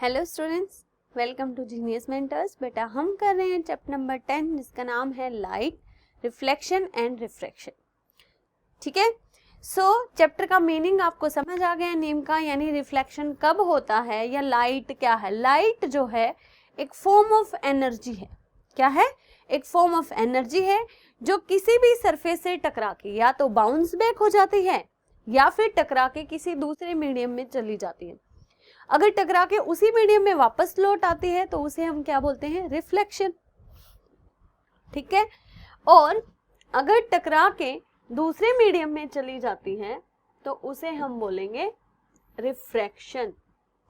Hello students, welcome to genius mentors. बेटा हम कर रहे हैं चैप्टर नंबर 10 जिसका नाम है लाइट, रिफ्लेक्शन एंड रिफ्रैक्शन। ठीक है, सो चैप्टर का मीनिंग आपको समझ आ गया नेम का, यानी रिफ्लेक्शन कब होता है या लाइट क्या है। लाइट जो है एक फॉर्म ऑफ एनर्जी है। क्या है? एक फॉर्म ऑफ एनर्जी है जो किसी भी सरफेस से टकरा के या तो बाउंस बैक हो जाती है या फिर टकरा के किसी दूसरे मीडियम में चली जाती है। अगर टकरा के उसी मीडियम में वापस लौट आती है तो उसे हम क्या बोलते हैं? रिफ्लेक्शन। ठीक है, और अगर टकरा के दूसरे मीडियम में चली जाती है तो उसे हम बोलेंगे रिफ्रैक्शन।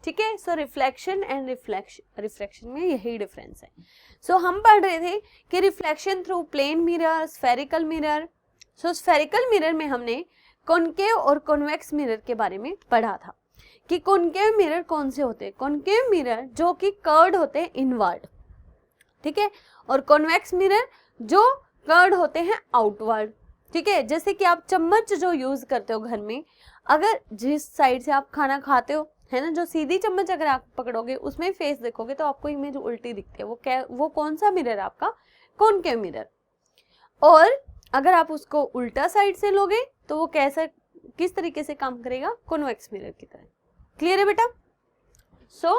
ठीक है, सो रिफ्लेक्शन एंड रिफ्रैक्शन में यही डिफरेंस है। सो हम पढ़ रहे थे कि reflection through plane mirror, spherical mirror. So spherical mirror में हमने कॉनकेव और कॉन्वेक्स मिरर के बारे में पढ़ा था कि कॉनकेव मिरर कौन से होते हैं। कॉनकेव मिरर जो कि कर्व्ड होते हैं इनवर्ड, ठीक है, और कॉन्वेक्स मिरर जो कर्व्ड होते हैं आउटवर्ड। ठीक है, जैसे कि आप चम्मच जो यूज करते हो घर में, अगर जिस साइड से आप खाना खाते हो, है ना, जो सीधी चम्मच अगर आप पकड़ोगे उसमें फेस देखोगे तो आपको इमेज उल्टी दिखती है। वो कौन सा मिरर है आपका? Concave mirror. और अगर आप उसको उल्टा साइड से लोगे तो वो किस तरीके से काम करेगा? कॉन्वेक्स मिरर की तरह। क्लियर है बेटा? सो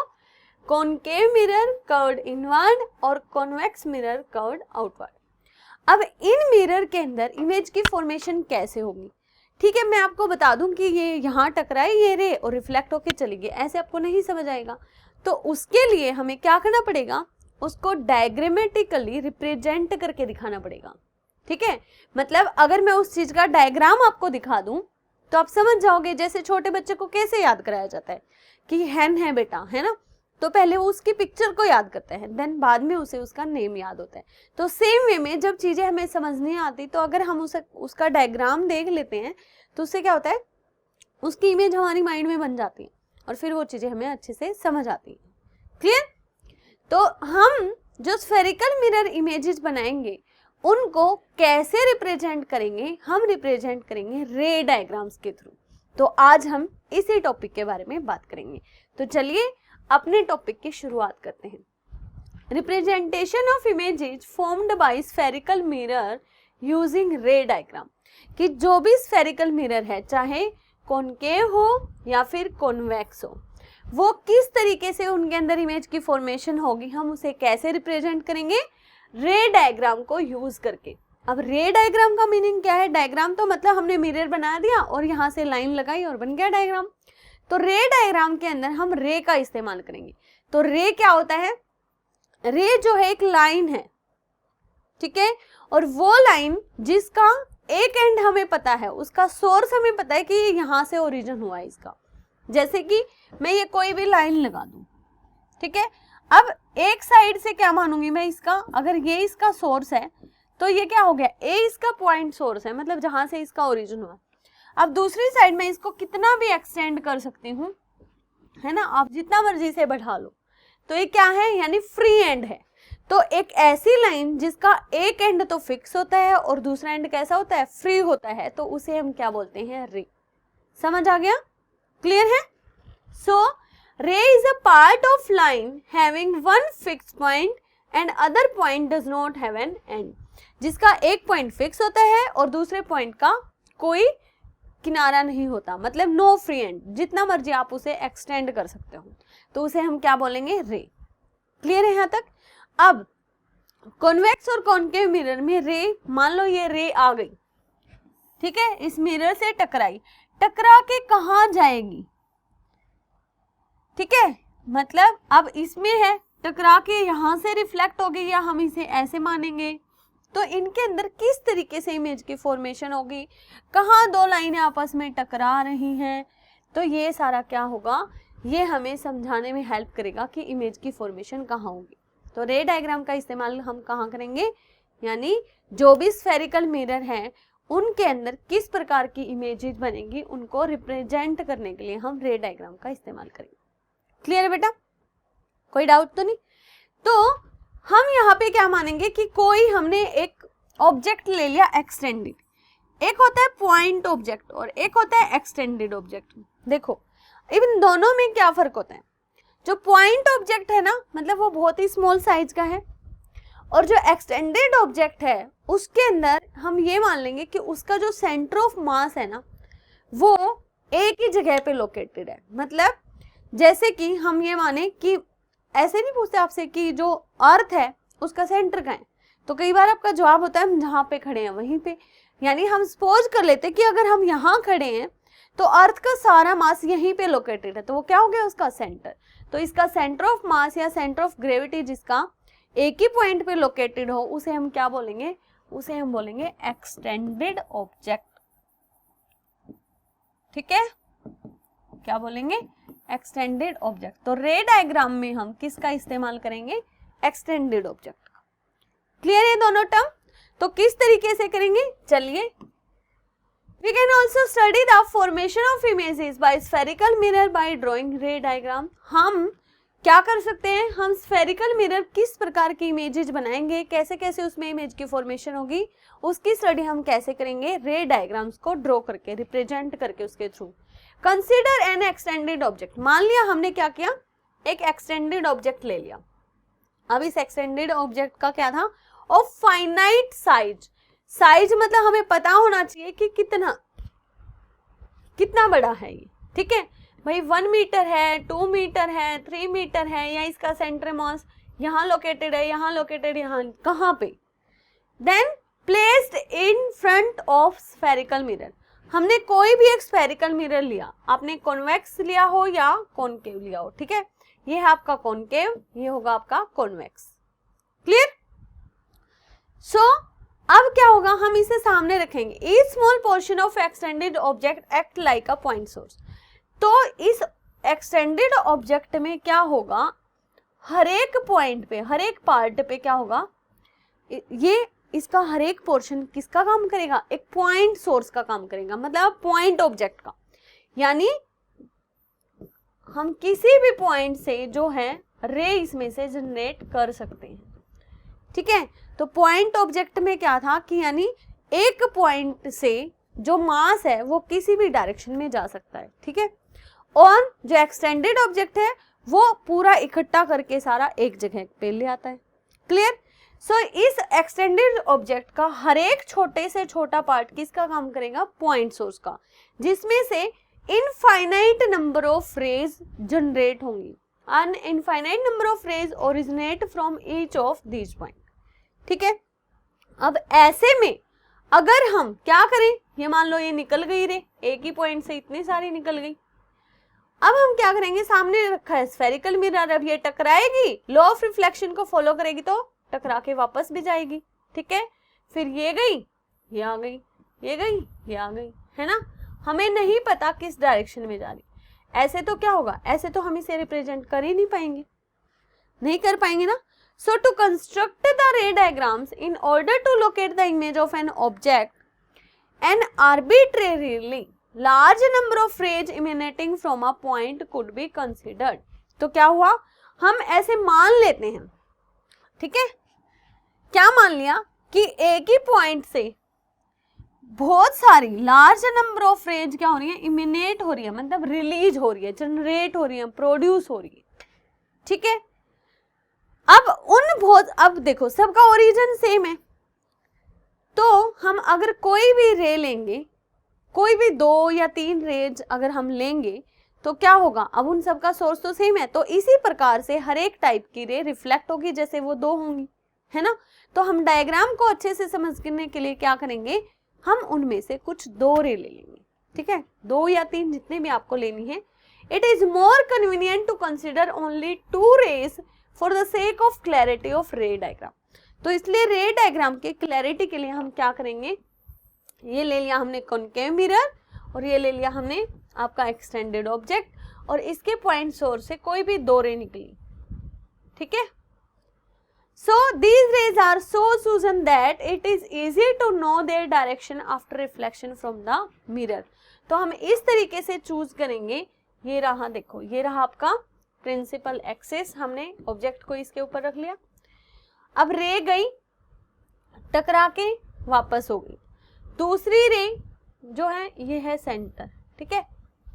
कॉनकेव मिरर कर्व्ड इनवर्ड और कॉन्वेक्स मिरर कर्व्ड आउटवर्ड। अब इन मिरर के अंदर इमेज की फॉर्मेशन कैसे होगी? ठीक है, मैं आपको बता दूं कि ये यहाँ टकराई ये रे और रिफ्लेक्ट होके चली गई, ऐसे आपको नहीं समझ आएगा। तो उसके लिए हमें क्या करना पड़ेगा? उसको डायग्रामेटिकली रिप्रेजेंट करके दिखाना पड़ेगा। ठीक है, मतलब अगर मैं उस चीज का डायग्राम आपको दिखा दूं तो आप समझ जाओगे। जैसे छोटे बच्चे को कैसे याद कराया जाता है कि हैन है बेटा, है ना, तो पहले वो उसकी पिक्चर को याद करते हैं, देन बाद में उसे उसका नेम याद होता है। तो सेम वे में जब चीजें हमें समझ नहीं आती तो अगर हम उसका डायग्राम देख लेते हैं तो उससे क्या होता है? उसकी इमेज हमारी माइंड में बन जाती है और फिर वो चीजें हमें अच्छे से समझ आती है। क्लियर? तो हम जो स्फेरिकल मिरर इमेजेस बनाएंगे उनको कैसे रिप्रेजेंट करेंगे? हम रिप्रेजेंट करेंगे रे डायग्राम्स के थ्रू। तो आज हम इसी टॉपिक के बारे में बात करेंगे। तो चलिए अपने टॉपिक की शुरुआत करते हैं। Representation of images formed by spherical mirror using रे डायग्राम। कि जो भी स्फेरिकल मिरर है, चाहे कॉनकेव हो या फिर कॉन्वेक्स हो, वो किस तरीके से उनके अंदर इमेज की फॉर्मेशन होगी, हम उसे कैसे रिप्रेजेंट करेंगे? रे डायग्राम को यूज करके। अब रे डायग्राम का मीनिंग क्या है? डायग्राम तो मतलब हमने मिरर बना दिया और यहाँ से लाइन लगाई और बन गया डायग्राम। तो रे डायग्राम के अंदर हम रे का इस्तेमाल करेंगे। तो रे क्या होता है? रे जो है एक लाइन है, ठीक है, और वो लाइन जिसका एक एंड हमें पता है, उसका सोर्स हमें पता है कि ये यहाँ से ओरिजिन हुआ है इसका। जैसे कि मैं ये कोई भी लाइन लगा दूं, ठीक है, अब एक साइड से क्या मानूंगी मैं इसका? अगर ये इसका सोर्स है तो ये क्या हो गया? ए इसका पॉइंट सोर्स है, मतलब जहां से इसका ओरिजिन हुआ। अब दूसरी साइड में इसको कितना भी एक्सटेंड कर सकती हूँ, है ना, आप जितना मर्जी से बढ़ा लो, तो ये क्या है? यानी फ्री एंड है। तो एक ऐसी लाइन जिसका एक एंड तो फिक्स होता है और दूसरा एंड कैसा होता है? फ्री होता है, तो उसे हम क्या बोलते हैं? रे। समझ आ गया? क्लियर है? सो ray is a part of line having one fixed point and other point does not have an end. जिसका एक पॉइंट फिक्स होता है और दूसरे पॉइंट का कोई किनारा नहीं होता, मतलब नो फ्री एंड, जितना मर्जी आप उसे एक्सटेंड कर सकते हो, तो उसे हम क्या बोलेंगे? रे। क्लियर है यहाँ तक? अब कॉन्वेक्स और कॉनकेव मिरर में रे, मान लो ये रे आ गई, ठीक है, इस मिरर से टकराई, टकरा के कहाँ जाएगी? ठीक है, मतलब अब इसमें है, टकरा के यहाँ से रिफ्लेक्ट हो गई, या हम इसे ऐसे मानेंगे। तो इनके अंदर किस तरीके से इमेज की फॉर्मेशन होगी, कहाँ दो लाइनें आपस में टकरा रही हैं, तो ये सारा क्या होगा? ये हमें समझाने में हेल्प करेगा कि इमेज की फॉर्मेशन कहाँ होगी। तो रे डायग्राम का इस्तेमाल हम कहाँ करेंगे? यानी जो भी स्फेरिकल मिरर हैं उनके अंदर किस प्रकार की इमेजेस बनेगी, उनको रिप्रेजेंट करने के लिए हम रे डायग्राम का इस्तेमाल करेंगे। क्लियर है बेटा? कोई डाउट तो नहीं? तो हम यहाँ पे क्या मानेंगे कि कोई हमने एक ऑब्जेक्ट ले लिया एक्सटेंडेड, एक होता है पॉइंट ऑब्जेक्ट और एक होता है एक्सटेंडेड ऑब्जेक्ट। देखो इन दोनों में क्या फर्क होता है? जो पॉइंट ऑब्जेक्ट है ना, मतलब वो बहुत ही स्मॉल साइज का है, और जो एक्सटेंडेड ऑब्जेक्ट है उसके अंदर हम ये मान लेंगे कि उसका जो सेंटर ऑफ मास है ना वो एक ही जगह पे लोकेटेड है। मतलब जैसे कि हम ये माने कि ऐसे नहीं पूछते आपसे कि जो अर्थ है उसका सेंटर कहाँ है, तो कई बार आपका जवाब होता है हम जहाँ पे खड़े हैं वहीं पे। यानी हम सपोज कर लेते कि अगर हम यहाँ खड़े हैं तो अर्थ का सारा मास यहीं पे लोकेटेड है, तो वो क्या हो गया उसका सेंटर। तो इसका सेंटर ऑफ मास या सेंटर ऑफ ग्रेविटी जिसका एक ही पॉइंट पे लोकेटेड हो उसे हम क्या बोलेंगे, उसे हम बोलेंगे एक्सटेंडेड ऑब्जेक्ट। ठीक है, क्या बोलेंगे, एक्सटेंडेड ऑब्जेक्ट। तो रे डायग्राम में हम किसका इस्तेमाल करेंगे, एक्सटेंडेड ऑब्जेक्ट का। क्लियर है दोनों टर्म। तो किस तरीके से करेंगे, चलिए। We can also study the formation of images by spherical mirror by drawing ray diagram। हम क्या कर सकते हैं, हम स्फेरिकल मिरर किस प्रकार की इमेजेस बनाएंगे, कैसे कैसे उसमें इमेज की फॉर्मेशन होगी, उसकी स्टडी हम कैसे करेंगे, रे डायग्राम्स को ड्रॉ करके, रिप्रेजेंट करके उसके through. Consider N extended object. मान लिया हमने क्या किया, एक एक्सटेंडेड ऑब्जेक्ट ले लिया। अब इस एक्सटेंडेड ऑब्जेक्ट का क्या था, ऑफ फाइनाइट साइज। साइज मतलब हमें पता होना चाहिए कि कितना बड़ा है ये। ठीक है भाई, 1 मीटर है, 2 मीटर है, 3 मीटर है, या इसका सेंटर मास यहाँ लोकेटेड है, यहाँ लोकेटेड, यहाँ कहाँ पे। Then placed in front of spherical mirror. हमने कोई भी एक स्फेरिकल मिरर लिया, आपने कॉन्वेक्स लिया हो या कॉनकेव लिया हो। ठीक है, ये है आपका कॉनकेव, ये होगा आपका कॉन्वेक्स। क्लियर। सो अब क्या होगा, हम इसे सामने रखेंगे। Each small portion of extended object act like a point source. तो इस एक्सटेंडेड ऑब्जेक्ट में क्या होगा, हर एक पॉइंट पे, हर एक पार्ट पे क्या होगा, ये इसका हर एक पोर्शन किसका काम करेगा, एक पॉइंट सोर्स का काम करेगा, मतलब पॉइंट ऑब्जेक्ट का। यानी हम किसी भी पॉइंट से जो है रे इसमें से जनरेट कर सकते हैं। ठीक है, तो पॉइंट ऑब्जेक्ट में क्या था कि यानी एक पॉइंट से जो मास है वो किसी भी डायरेक्शन में जा सकता है। ठीक है, और जो एक्सटेंडेड ऑब्जेक्ट है वो पूरा इकट्ठा करके सारा एक जगह पे ले आता है। क्लियर। सो इस एक्सटेंडेड ऑब्जेक्ट का हर एक छोटे से छोटा पार्ट किसका काम करेगा, पॉइंट सोर्स का, जिसमें से infinite number of rays generate होंगी। An infinite number of rays originate from each of these point. ठीक है, अब ऐसे में अगर हम क्या करें, ये मान लो ये निकल गई रे, एक ही पॉइंट से इतनी सारी निकल गई। अब हम क्या करेंगे, सामने रखा है स्फेरिकल मिरर, अब ये टकराएगी, लॉ ऑफ रिफ्लेक्शन को फॉलो करेगी तो टकरा के वापस भी जाएगी। ठीक है, फिर ये गई, ये आ गई, ये गई, ये आ गई, है ना। हमें नहीं पता किस डायरेक्शन में जा रही। ऐसे तो क्या होगा, ऐसे तो हम इसे रिप्रेजेंट कर ही नहीं पाएंगे, नहीं कर पाएंगे ना। So to construct the ray diagrams in order to locate the image of an object, an arbitrarily large number of rays emanating from a point could be considered। तो क्या हुआ, हम ऐसे मान लेते हैं। ठीक है, क्या मान लिया कि एक ही पॉइंट से बहुत सारी लार्ज नंबर ऑफ रेज क्या हो रही है, इमिनेट हो रही है, मतलब रिलीज हो रही है, जनरेट हो रही है, प्रोड्यूस हो रही है। ठीक है, अब देखो सबका ओरिजिन सेम है, तो हम अगर कोई भी रे लेंगे, कोई भी 2 या 3 रेज अगर हम लेंगे तो क्या होगा, अब उन सबका सोर्स तो सेम है, तो इसी प्रकार से हर एक टाइप की रे रिफ्लेक्ट होगी जैसे वो 2 होंगी, है ना। तो हम डायग्राम को अच्छे से समझने के लिए क्या करेंगे, हम उनमें से कुछ 2 रे ले लेंगे। ठीक है, 2 या 3 जितने भी आपको लेनी है। It is more convenient to consider only 2 rays for the sake of clarity of ray diagram. तो इसलिए रे डायग्राम के क्लैरिटी के लिए हम क्या करेंगे, ये ले लिया हमने कॉनकेव मिरर और ये ले लिया हमने आपका एक्सटेंडेड ऑब्जेक्ट, और इसके पॉइंट सोर्स से कोई भी 2 रे निकली। ठीक है, so these rays are so chosen that it is easy to know their direction after reflection from the mirror. तो हम इस तरीके से चूज करेंगे। ये रहा, देखो ये रहा आपका प्रिंसिपल एक्सिस, हमने ऑब्जेक्ट को इसके ऊपर रख लिया। अब रे गई, टकरा के वापस हो गई। दूसरी रे जो है ये है सेंटर। ठीक है,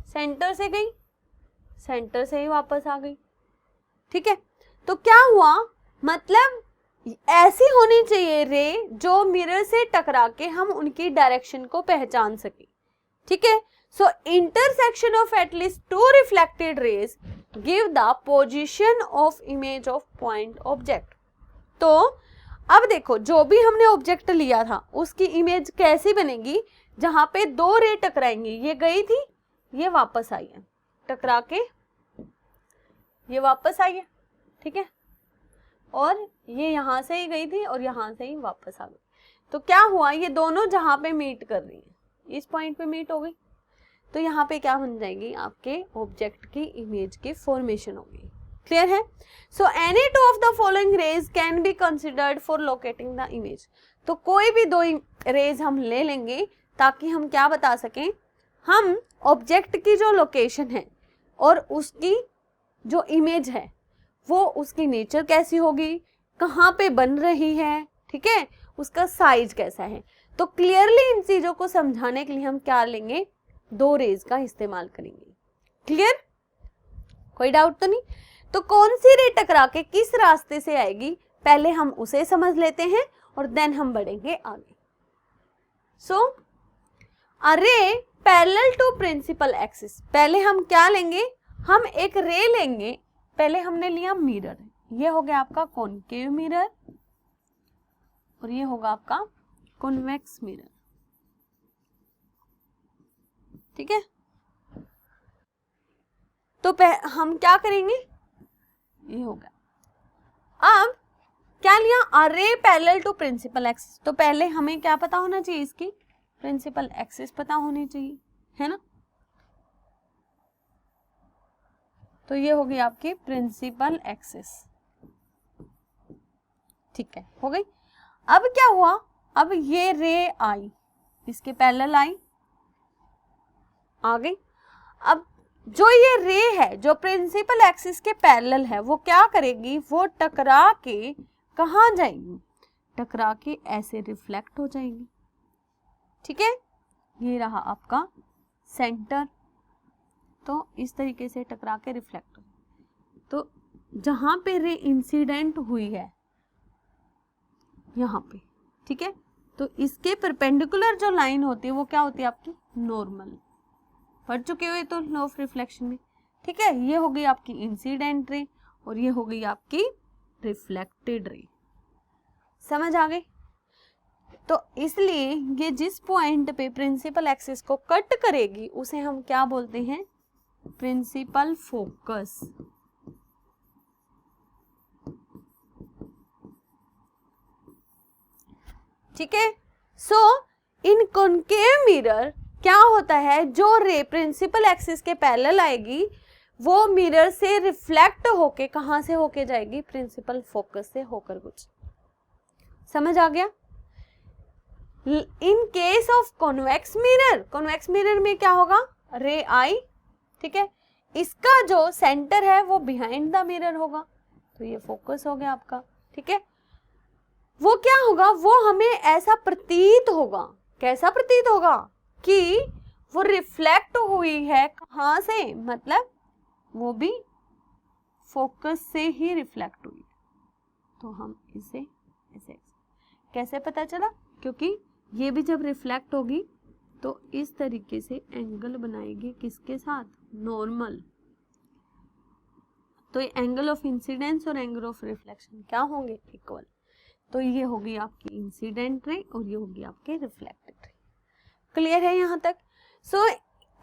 सेंटर से गई, सेंटर से ही वापस आ गई। ठीक है, तो क्या हुआ, मतलब ऐसी होनी चाहिए रे जो मिरर से टकरा के हम उनकी डायरेक्शन को पहचान सके, ठीक है। So intersection of at least two reflected rays give the position of image of point object. तो अब देखो, जो भी हमने ऑब्जेक्ट लिया था उसकी इमेज कैसी बनेगी, जहां पे दो रे टकराएंगी, ये गई थी, ये वापस आई है, टकरा के ये वापस आई है, ठीक है, और ये यहां से ही गई थी और यहां से ही वापस आ गई। तो क्या हुआ, ये दोनों जहां पे मीट कर रही है, इस पॉइंट पे मीट हो गई, तो यहाँ पे क्या बन जाएगी, आपके ऑब्जेक्ट की इमेज की फॉर्मेशन होगी। क्लियर है? So any two of the following raise can be considered for locating the image. तो कोई भी दो रेज हम ले लेंगे ताकि हम क्या बता सकें, हम ऑब्जेक्ट की जो लोकेशन है और उसकी जो इमेज है वो उसकी नेचर कैसी होगी, कहाँ पे बन रही है, ठीक है, उसका साइज कैसा है। तो क्लियरली इन चीजों को समझाने के लिए हम क्या लेंगे, दो रेज का इस्तेमाल करेंगे। क्लियर? कोई डाउट तो नहीं? तो कौन सी रे टकरा के किस रास्ते से आएगी, पहले हम उसे समझ लेते हैं और देन हम बढ़ेंगे आगे। सो a ray parallel to principal axis, पहले हम क्या लेंगे, हम एक रे लेंगे, पहले हमने लिया मिरर, ये हो गया आपका कॉनकेव मिरर और ये होगा आपका कॉन्वेक्स मिरर, ठीक है। तो हम क्या करेंगे, ये होगा, अब क्या लिया, अरे पैरेलल टू प्रिंसिपल एक्सिस, तो पहले हमें क्या पता होना चाहिए, इसकी प्रिंसिपल एक्सिस पता होनी चाहिए, है ना। तो ये होगी आपकी प्रिंसिपल एक्सिस, ठीक है, हो गई। अब क्या हुआ, अब ये रे आई, इसके पैरेलल आई, आ गई। अब जो ये रे है जो प्रिंसिपल एक्सिस के पैरेलल है, वो क्या करेगी, वो टकरा के कहाँ जाएगी, टकरा के ऐसे रिफ्लेक्ट हो जाएगी, ठीक है। ये रहा आपका सेंटर, तो इस तरीके से टकरा के रिफ्लेक्ट हो, तो जहां पे रे इंसिडेंट हुई है यहाँ पे, ठीक है, तो इसके परपेंडिकुलर जो लाइन होती है वो क्या होती है आपकी, नॉर्मल। पढ़ चुके हो ये तो लॉ ऑफ रिफ्लेक्शन में, ठीक है। ये हो गई आपकी इंसिडेंट रे और ये हो गई आपकी रिफ्लेक्टेड रे, समझ आ गई। तो इसलिए ये जिस पॉइंट पे प्रिंसिपल एक्सिस को कट करेगी उसे हम क्या बोलते हैं, प्रिंसिपल फोकस। ठीक है। सो इन कॉनकेव मिरर क्या होता है, जो रे प्रिंसिपल एक्सिस के पैरेलल आएगी वो मिरर से रिफ्लेक्ट होके कहां से होके जाएगी, प्रिंसिपल फोकस से होकर कुछ, समझ आ गया। इन case of convex mirror, convex mirror में क्या होगा, रे आई, ठीक है, इसका जो सेंटर है वो बिहाइंड द मिरर होगा, तो ये फोकस हो गया आपका, ठीक है। वो क्या होगा, वो हमें ऐसा प्रतीत होगा, कैसा प्रतीत होगा कि वो रिफ्लेक्ट हुई है कहां से, मतलब वो भी फोकस से ही रिफ्लेक्ट हुई, तो हम इसे ऐसे कैसे पता चला, क्योंकि ये भी जब रिफ्लेक्ट होगी तो इस तरीके से एंगल बनाएगी, किसके साथ, नॉर्मल। तो ये एंगल ऑफ इंसिडेंस और एंगल ऑफ रिफ्लेक्शन क्या होंगे, इक्वल। तो ये होगी आपकी इंसिडेंट रे और ये होगी आपके रिफ्लेक्टेड रे। क्लियर है यहाँ तक। सो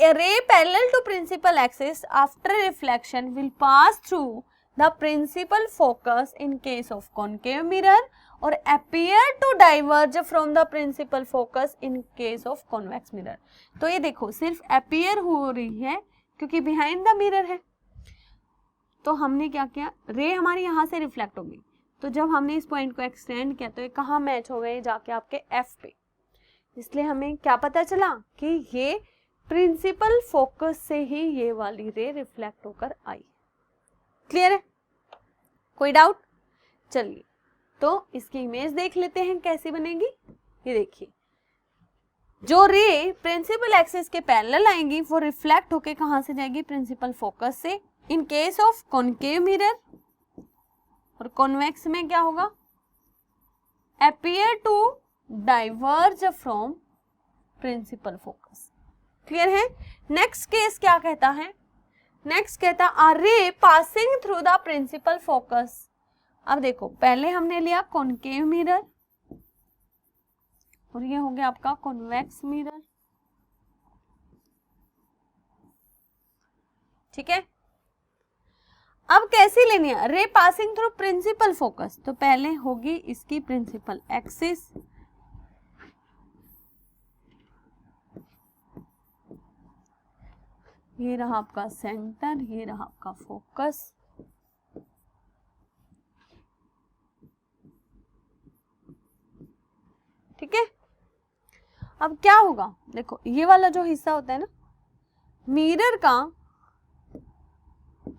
a ray parallel to principal axis after reflection will pass through the principal focus in case of concave mirror or appear to diverge from the principal focus in case of convex mirror। तो ये देखो सिर्फ appear हो रही है क्योंकि behind the mirror है, तो हमने क्या किया, रे हमारी यहाँ से रिफ्लेक्ट होगी, तो जब हमने इस पॉइंट को एक्सटेंड किया तो ये कहाँ मैच हो गए, जाके आपके एफ पे। इसलिए हमें क्या पता चला कि ये प्रिंसिपल फोकस से ही ये वाली रे रिफ्लेक्ट होकर आई। क्लियर है, कोई डाउट। चलिए तो इसकी इमेज देख लेते हैं कैसी बनेगी। ये देखिए, जो रे प्रिंसिपल एक्सिस के पैरेलल आएंगी वो रिफ्लेक्ट होके कहां से जाएगी, प्रिंसिपल फोकस से। In case of concave mirror और कॉन्वेक्स में क्या होगा, appear to diverge from principal focus. Clear है। नेक्स्ट केस क्या कहता है, नेक्स्ट कहता है a ray passing through the principal focus. अब देखो पहले हमने लिया कॉनकेव मिरर और ये हो गया आपका कॉन्वेक्स मिरर, ठीक है। अब कैसी लेनी है, रे पासिंग थ्रू प्रिंसिपल फोकस, तो पहले होगी इसकी प्रिंसिपल एक्सिस, ये रहा आपका सेंटर, ये रहा आपका फोकस। ठीक है। अब क्या होगा, देखो ये वाला जो हिस्सा होता है ना मिरर का,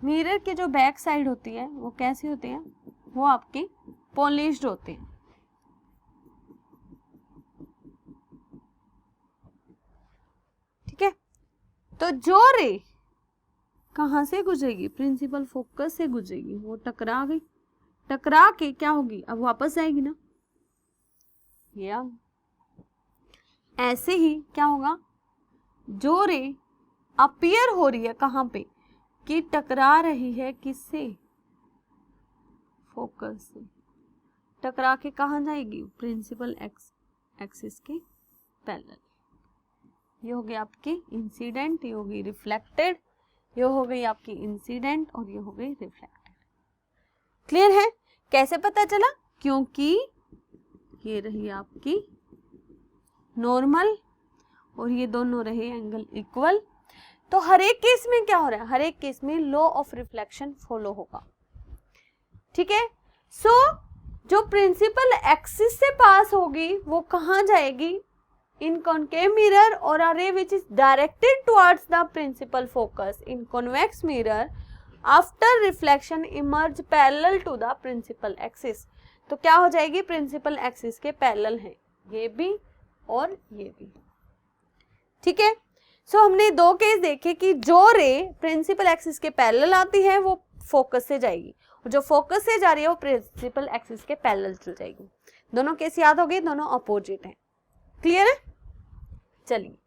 मिरर की जो बैक साइड होती है वो कैसी होती है, वो आपकी पॉलिश्ड होती है। ठीक है। तो जो रे कहां से गुजरेगी, प्रिंसिपल फोकस से गुजरेगी, वो टकरा गई, टकरा के क्या होगी, अब वापस जाएगी ना, ये ऐसे ही क्या होगा, जो रे अपीयर हो रही है कहां पे, कि टकरा रही है किससे, फोकस से, टकरा के कहां जाएगी, प्रिंसिपल एक्सिस के पैरेलल। ये हो गई आपकी इंसिडेंट, ये हो गई रिफ्लेक्टेड, ये हो गई आपकी इंसिडेंट और ये हो गई रिफ्लेक्टेड। क्लियर है। कैसे पता चला, क्योंकि ये रही आपकी नॉर्मल और ये दोनों रहे एंगल इक्वल। तो हर एक केस में क्या हो रहा है, हर एक केस में लॉ ऑफ रिफ्लेक्शन फॉलो होगा। ठीक है। सो जो प्रिंसिपल एक्सिस से पास होगी वो कहां जाएगी, in concave mirror or a ray which is directed towards the principal focus in convex mirror after reflection emerge parallel to the principal axis। तो क्या हो जाएगी, प्रिंसिपल एक्सिस के पैरेलल है ये भी और ये भी। ठीक है। सो हमने दो केस देखे कि जो रे प्रिंसिपल एक्सिस के पैरेलल आती है वो फोकस से जाएगी और जो फोकस से जा रही है वो प्रिंसिपल एक्सिस के पैरेलल चल जाएगी। दोनों केस याद हो गए, दोनों अपोजिट हैं। क्लियर है। चलिए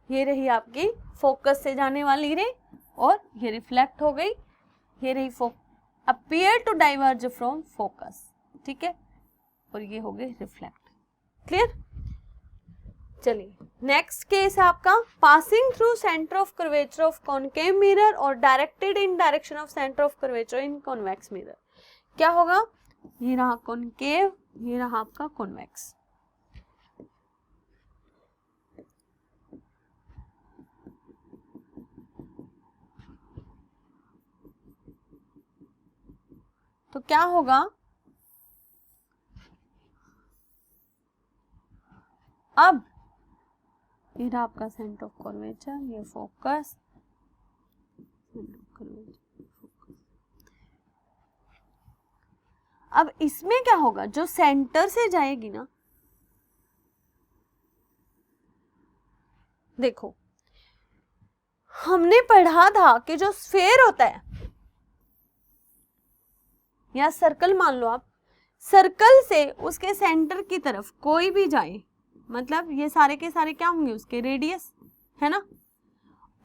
ये रही आपकी फोकस से जाने वाली रे और ये रिफ्लेक्ट हो गई, ये रही appear to diverge from focus. ठीक है। और ये हो गई रिफ्लेक्ट। क्लियर। चलिए नेक्स्ट केस है आपका passing through centre of curvature of concave mirror और directed in direction of centre of curvature in convex mirror. क्या होगा, ये रहा कॉनकेव, ये रहा आपका कॉन्वेक्स। तो क्या होगा, अब ये रहा आपका सेंटर ऑफ कर्वेचर, ये फोकस, अब इसमें क्या होगा, जो सेंटर से जाएगी ना, देखो हमने पढ़ा था कि जो स्फेयर होता है या सर्कल मान लो आप, सर्कल से उसके सेंटर की तरफ कोई भी जाए, मतलब ये सारे के सारे क्या होंगे, उसके रेडियस है ना,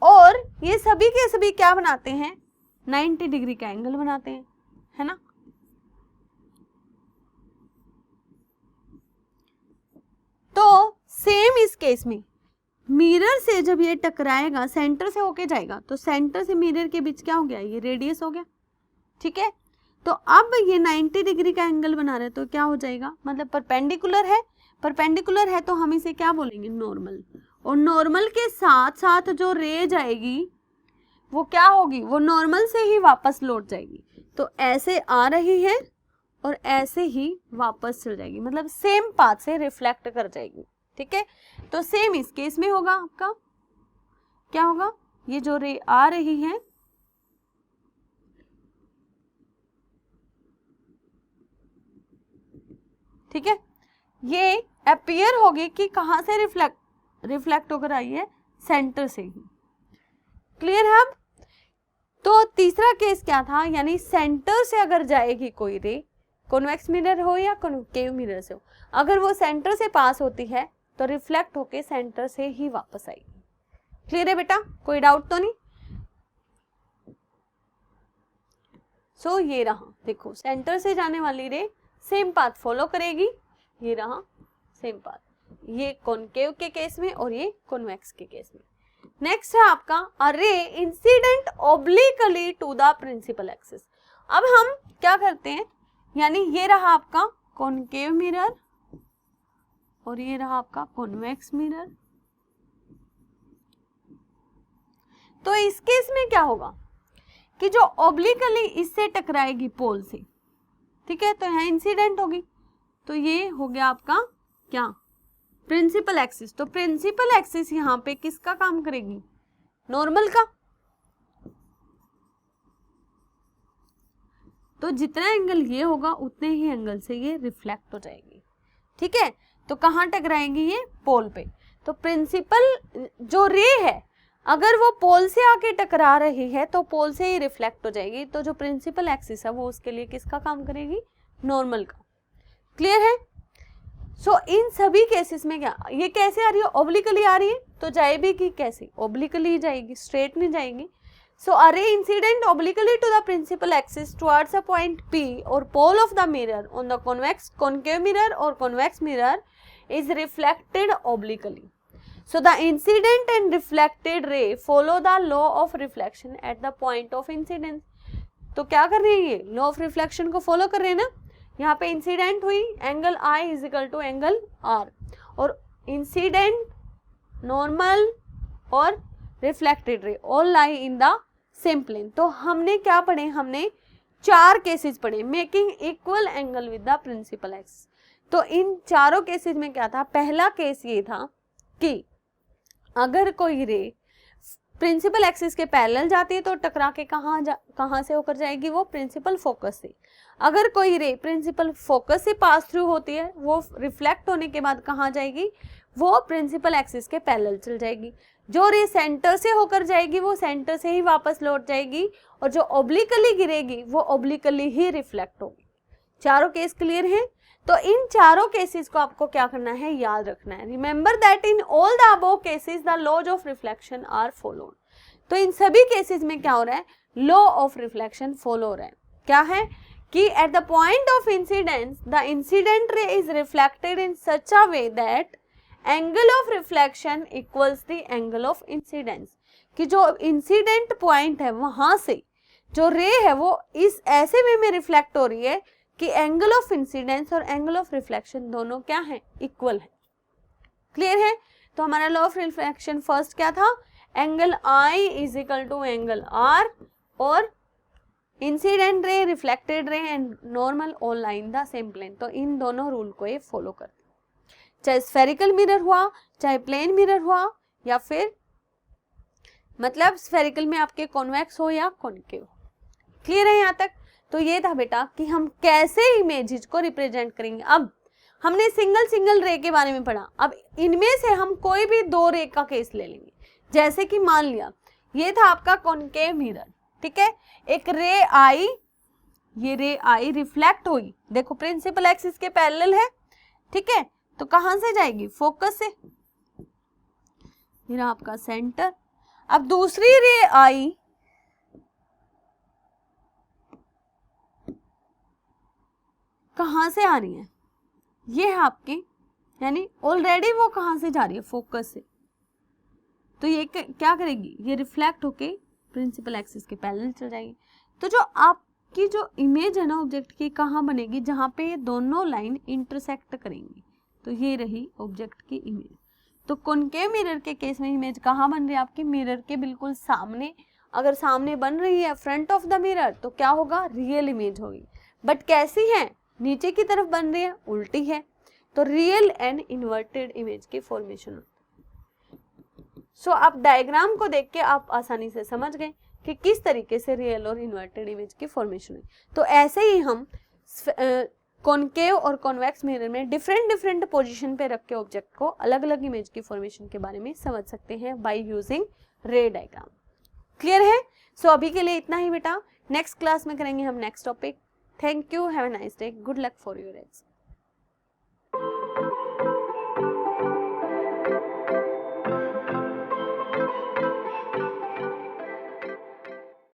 और ये सभी के सभी क्या बनाते हैं, 90 डिग्री का एंगल बनाते हैं, है ना। तो सेम इस केस में मिरर से जब ये टकराएगा, सेंटर से होके जाएगा, तो सेंटर से मिरर के बीच क्या हो गया, ये रेडियस हो गया। ठीक है। तो अब ये 90 डिग्री का एंगल बना रहे, तो क्या हो जाएगा, मतलब परपेंडिकुलर है, परपेंडिकुलर है तो हम इसे क्या बोलेंगे, नॉर्मल। और नॉर्मल के साथ साथ जो रे जाएगी वो क्या होगी, वो नॉर्मल से ही वापस लौट जाएगी। तो ऐसे आ रही है और ऐसे ही वापस चल जाएगी, मतलब सेम पाथ से रिफ्लेक्ट कर जाएगी। ठीक है। तो सेम इस केस में होगा आपका, क्या होगा, ये जो रे आ रही है ठीक है, ये अपीयर होगी कि कहां से रिफ्लेक्ट होकर आई है, सेंटर से ही। क्लियर है। अब तो तीसरा केस क्या था, यानी सेंटर से अगर जाएगी कोई रे, कॉन्वेक्स मिरर हो या कॉन्केव मिरर से हो, अगर वो सेंटर से पास होती है तो रिफ्लेक्ट होके सेंटर से ही वापस आएगी। क्लियर है बेटा, कोई डाउट तो नहीं? सो ये रहा, देखो सेंटर से जाने वाली रे सेम पाथ फॉलो करेगी, ये रहा सेम पाथ, ये कॉन्केव के केस में और ये कॉन्वेक्स के केस में। नेक्स्ट है आपका a ray incident obliquely to the principal axis. अब हम क्या करते हैं, यानी ये रहा आपका कॉन्केव मिरर और ये रहा आपका कॉन्वेक्स मिरर। तो इस केस में क्या होगा कि जो ऑब्लिकली इससे टकराएगी पोल से, ठीक है, तो यहाँ इंसिडेंट होगी, तो ये हो गया आपका क्या, प्रिंसिपल एक्सिस। तो प्रिंसिपल एक्सिस यहाँ पे किसका काम करेगी, नॉर्मल का। तो जितना एंगल ये होगा उतने ही एंगल से ये रिफ्लेक्ट हो जाएगी, ठीक है। तो कहाँ टकराएंगी, ये पोल पे। तो प्रिंसिपल जो रे है अगर वो पोल से आके टकरा रही है तो पोल से ही रिफ्लेक्ट हो जाएगी। तो जो प्रिंसिपल एक्सिस है वो उसके लिए किसका काम करेगी, नॉर्मल का। क्लियर है? सो इन सभी केसेस में क्या, ये कैसे आ रही है, ऑब्लिकली आ रही है, तो जाएगी कि कैसे, ऑब्लिकली ही जाएगी, स्ट्रेट नहीं जाएगी। So a ray incident obliquely to the principal axis towards a point P और pole of the mirror on the convex concave mirror और convex mirror is reflected obliquely. So the incident and reflected ray follow the law of reflection at the point of incidence. तो क्या कर रही है, ये law of reflection को follow कर रहे हैं ना। यहाँ पे इंसिडेंट हुई, angle I is equal to angle R, और इंसिडेंट, नॉर्मल और reflected ray all lie in the same plane. तो हमने क्या पढ़े, हमने 4 केसेस पढ़े, making equal angle with the principal axis. तो इन चारों केसेस में क्या था, पहला केस ये था कि अगर कोई रे प्रिंसिपल एक्सिस के पैरेलल जाती है तो टकरा के कहाँ से होकर जाएगी, वो प्रिंसिपल फोकस से। अगर कोई रे प्रिंसिपल फोकस से पास थ्रू होती है, वो रिफ्लेक्ट होने के बाद कहाँ जाएगी, वो प्रिंसिपल एक्सिस के पैरेलल चल जाएगी। जो रे सेंटर से होकर जाएगी वो सेंटर से ही वापस लौट जाएगी, और जो ऑब्लिकली गिरेगी वो ऑब्लिकली ही रिफ्लेक्ट होगी। चारों केस क्लियर हैं? तो इन चारों केसेस को आपको क्या करना है, याद रखना है। Remember that in all the above cases the laws of reflection are followed. तो इन सभी केसेस में क्या हो रहा है, लॉ ऑफ रिफ्लेक्शन फॉलो हो रहा है। क्या है कि at the point of incidence the incident ray is reflected in such a way that angle of reflection equals the angle of incidence. कि जो इंसिडेंट पॉइंट है वहां से जो रे है वो इस ऐसे वे में रिफ्लेक्ट हो रही है कि एंगल ऑफ इंसिडेंस और एंगल ऑफ रिफ्लेक्शन दोनों क्या है, इक्वल है। क्लियर है? तो हमारा लॉ ऑफ रिफ्लेक्शन फर्स्ट क्या था, angle I is equal to angle R, और incident ray, reflected ray and normal all line the same plane. तो इन दोनों रूल को ये फॉलो करते, चाहे स्फेरिकल मिरर हुआ, चाहे प्लेन मिरर हुआ, या फिर मतलब स्फेरिकल में आपके कॉन्वेक्स हो या कॉन्केव। क्लियर है यहाँ तक? तो ये था बेटा कि हम कैसे इमेजेस को रिप्रेजेंट करेंगे। अब हमने सिंगल रे के बारे में पढ़ा, अब इनमें से हम कोई भी 2 रे का केस ले लेंगे। जैसे कि मान लिया ये था आपका कॉन्केव मिरर, ठीक है, एक रे आई, ये रे आई रिफ्लेक्ट हुई, देखो प्रिंसिपल एक्सिस के पैरेलल है, ठीक है, तो कहां से जाएगी, फोकस से, ये रहा आपका सेंटर। अब दूसरी रे आई कहां से आ रही है, ये है आपके, यानी ऑलरेडी वो कहां से जा रही है, फोकस से। तो ये क्या करेगी, ये रिफ्लेक्ट होके प्रिंसिपल एक्सिस के पैरेलल चल जाएगी। तो जो आपकी जो इमेज है ना ऑब्जेक्ट की, कहाँ बनेगी, जहां पे ये दोनों लाइन इंटरसेक्ट करेंगी। तो ये रही ऑब्जेक्ट की इमेज। तो कॉन्केव मिरर के केस में इमेज कहाँ बन रही है, आपकी मिरर के बिल्कुल सामने। अगर सामने बन रही है फ्रंट ऑफ द मिरर तो क्या होगा, रियल इमेज होगी। बट कैसी है, नीचे की तरफ बन रही है, उल्टी है, तो रियल एंड इन्वर्टेड इमेज की फॉर्मेशन होती है। सो आप डायग्राम को देख के आप आसानी से समझ गए कि किस तरीके से रियल और इन्वर्टेड इमेज की फॉर्मेशन हुई। तो ऐसे ही हम कॉन्केव और कॉन्वेक्स मिरर में डिफरेंट पोजीशन पे रख के ऑब्जेक्ट को अलग अलग इमेज की फॉर्मेशन के बारे में समझ सकते हैं बाय यूजिंग रे डायग्राम। क्लियर है? सो अभी के लिए इतना ही बेटा, नेक्स्ट क्लास में करेंगे हम next topic. Thank you, have a nice day, good luck for your exam.